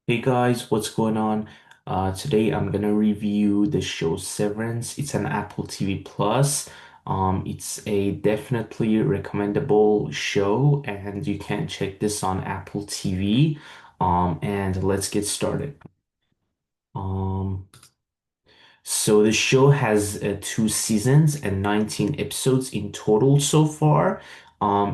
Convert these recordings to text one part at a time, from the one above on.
Hey guys, what's going on? Today I'm gonna review the show Severance. It's an Apple TV Plus. It's a definitely recommendable show, and you can check this on Apple TV. And let's get started. Um, so the show has two seasons and 19 episodes in total so far.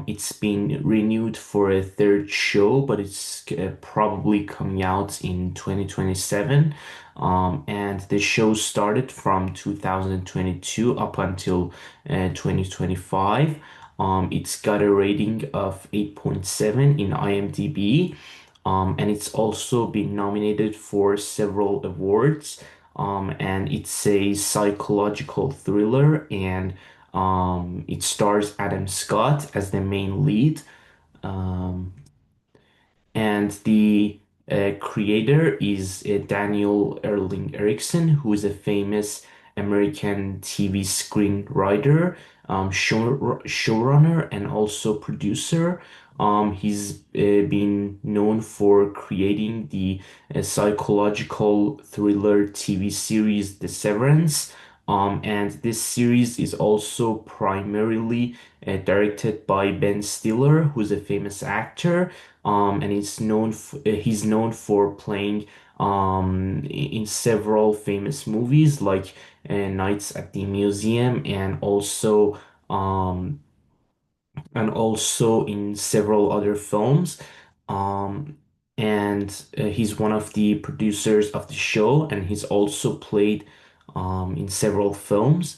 It's been renewed for a third show, but it's probably coming out in 2027. And the show started from 2022 up until 2025. It's got a rating of 8.7 in IMDb. And it's also been nominated for several awards. And it's a psychological thriller, and it stars Adam Scott as the main lead. Um, and the creator is Daniel Erling Erickson, who is a famous American TV screenwriter, showrunner, and also producer. He's been known for creating the psychological thriller TV series The Severance. And this series is also primarily directed by Ben Stiller, who's a famous actor. And he's known for playing in several famous movies like Nights at the Museum, um, and also in several other films. Um, and he's one of the producers of the show, and he's also played in several films.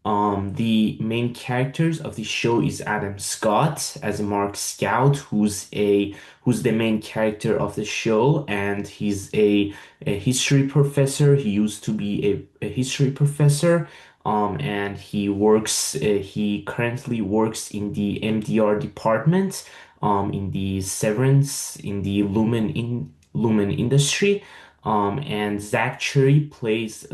The main characters of the show is Adam Scott as Mark Scout, who's the main character of the show, and he's a history professor. He used to be a history professor, and he currently works in the MDR department, in the Severance, in the Lumen industry. And Zach Cherry plays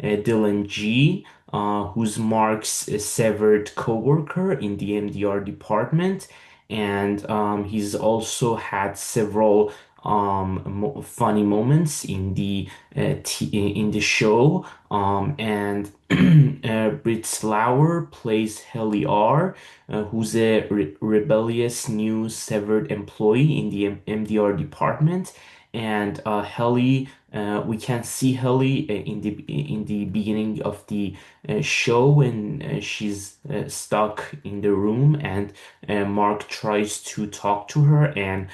Dylan G, who's Mark's severed coworker in the MDR department, and he's also had several mo funny moments in the show. And Britt Lauer plays Helly R, who's a rebellious new severed employee in the MDR department. And we can see Helly in the beginning of the show when she's stuck in the room, and Mark tries to talk to her and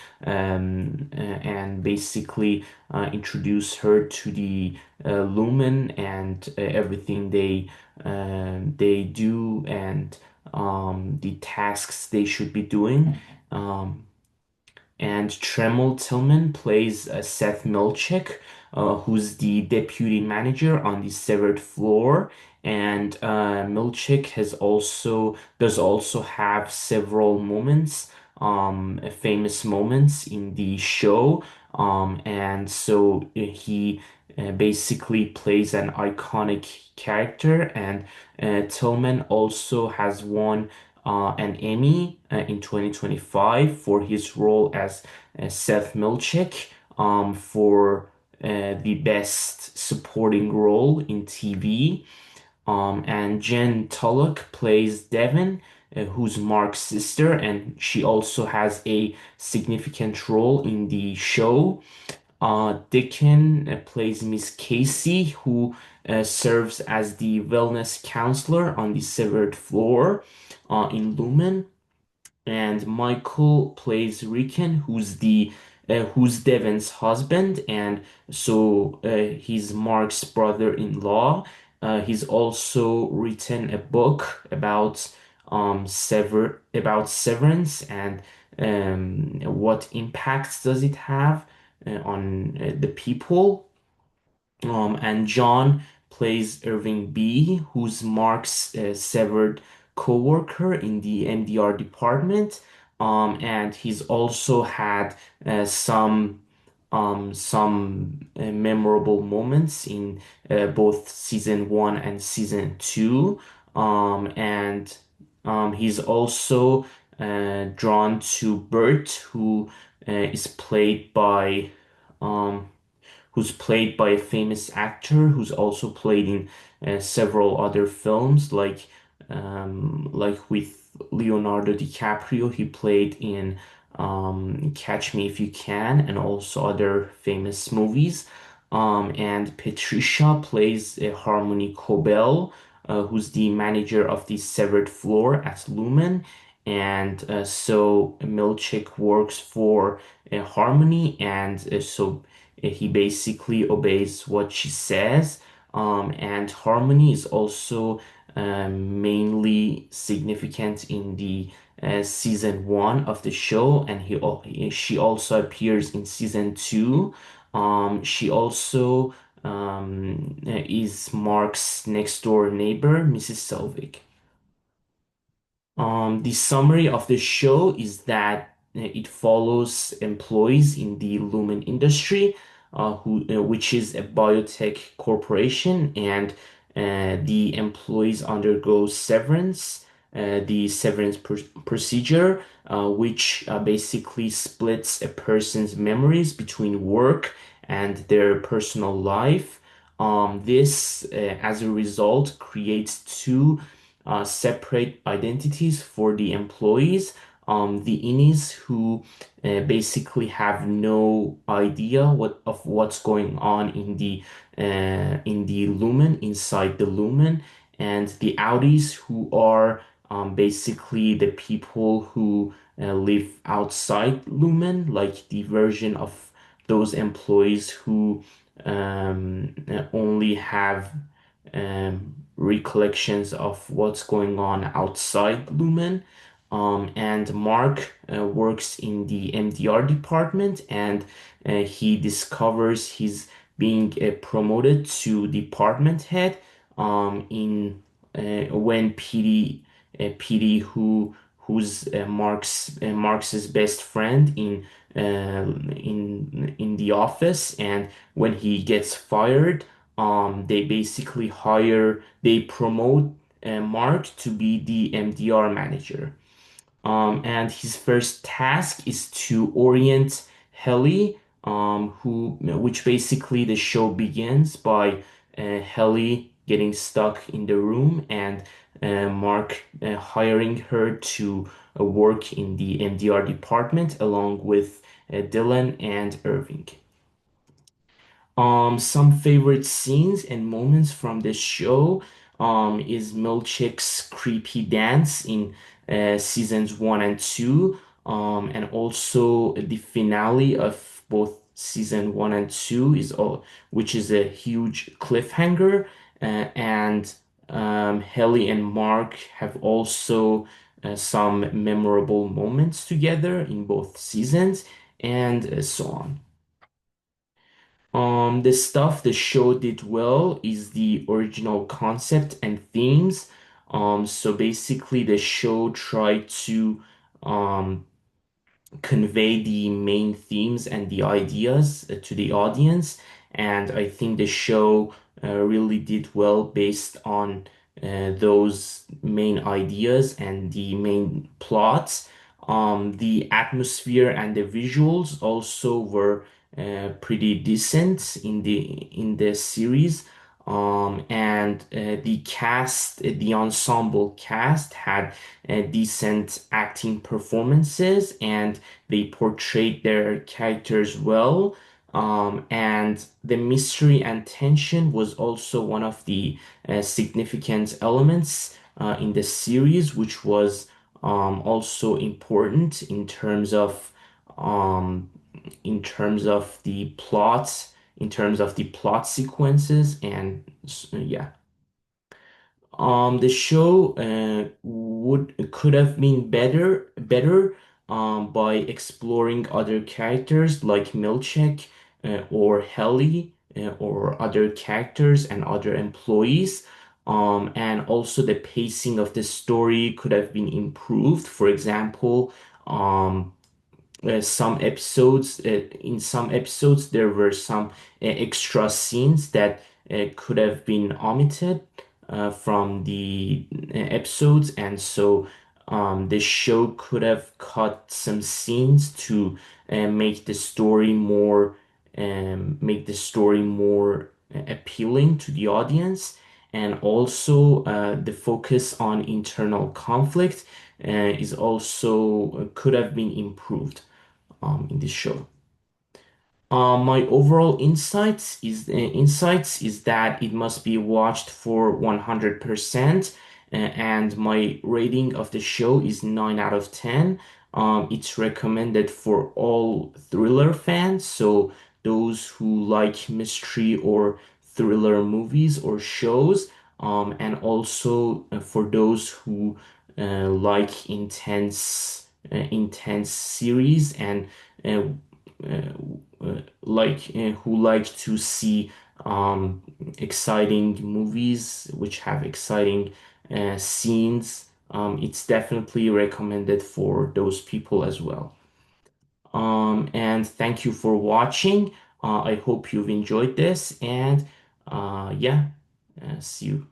basically introduce her to the Lumen and everything they do, and the tasks they should be doing. Um, and Tremel Tillman plays Seth Milchick, who's the deputy manager on the severed floor. And Milchick does also have several moments, famous moments in the show. And so he basically plays an iconic character. And Tillman also has won an Emmy in 2025 for his role as Seth Milchick, for the best supporting role in TV. And Jen Tulloch plays Devon, who's Mark's sister, and she also has a significant role in the show. Dickon plays Miss Casey, who serves as the wellness counselor on the severed floor in Lumen. And Michael plays Ricken, who's Devon's husband, and so he's Mark's brother-in-law. He's also written a book about severance, and what impacts does it have on the people. And John plays Irving B, who's Mark's severed coworker in the MDR department. And he's also had some memorable moments in both season one and season two. And he's also drawn to Bert, who is played by um, who's played by a famous actor who's also played in several other films, like with Leonardo DiCaprio, he played in Catch Me If You Can and also other famous movies. And Patricia plays Harmony Cobell, who's the manager of the severed floor at Lumen. And so Milchick works for Harmony, and so he basically obeys what she says. And Harmony is also mainly significant in the season one of the show, and she also appears in season two. She also is Mark's next door neighbor, Mrs. Selvig. The summary of the show is that it follows employees in the Lumen industry, which is a biotech corporation, and the employees undergo severance, the severance procedure, which basically splits a person's memories between work and their personal life. This, as a result, creates two separate identities for the employees. The innies who basically have no idea of what's going on in the lumen inside the lumen, and the outies who are basically the people who live outside lumen, like the version of those employees who only have recollections of what's going on outside Lumen. And Mark works in the MDR department, and he discovers he's being promoted to department head when who's Marx's best friend in the office, and when he gets fired, they promote Mark to be the MDR manager. And his first task is to orient Helly, which basically the show begins by Helly getting stuck in the room and Mark hiring her to work in the MDR department along with Dylan and Irving. Some favorite scenes and moments from this show is Milchick's creepy dance in seasons one and two, and also the finale of both season one and two which is a huge cliffhanger, and Helly and Mark have also some memorable moments together in both seasons, and so on. The stuff the show did well is the original concept and themes. So basically the show tried to um, convey the main themes and the ideas to the audience. And I think the show really did well based on those main ideas and the main plots. The atmosphere and the visuals also were pretty decent in the series. And the ensemble cast had decent acting performances, and they portrayed their characters well. And the mystery and tension was also one of the significant elements in the series, which was also important um, in terms of the plot sequences, and yeah. The show would could have been better by exploring other characters like Milchek or Helly or other characters and other employees. And also the pacing of the story could have been improved. For example, in some episodes there were some extra scenes that could have been omitted from the episodes, and so The show could have cut some scenes to make the story more appealing to the audience, and also the focus on internal conflict is also could have been improved in this show. My overall insights is that it must be watched for 100%, and my rating of the show is 9 out of 10. It's recommended for all thriller fans, so those who like mystery or thriller movies or shows, and also for those who like intense series and uh, who like to see exciting movies which have exciting scenes. It's definitely recommended for those people as well. And thank you for watching. I hope you've enjoyed this, and yeah, see you.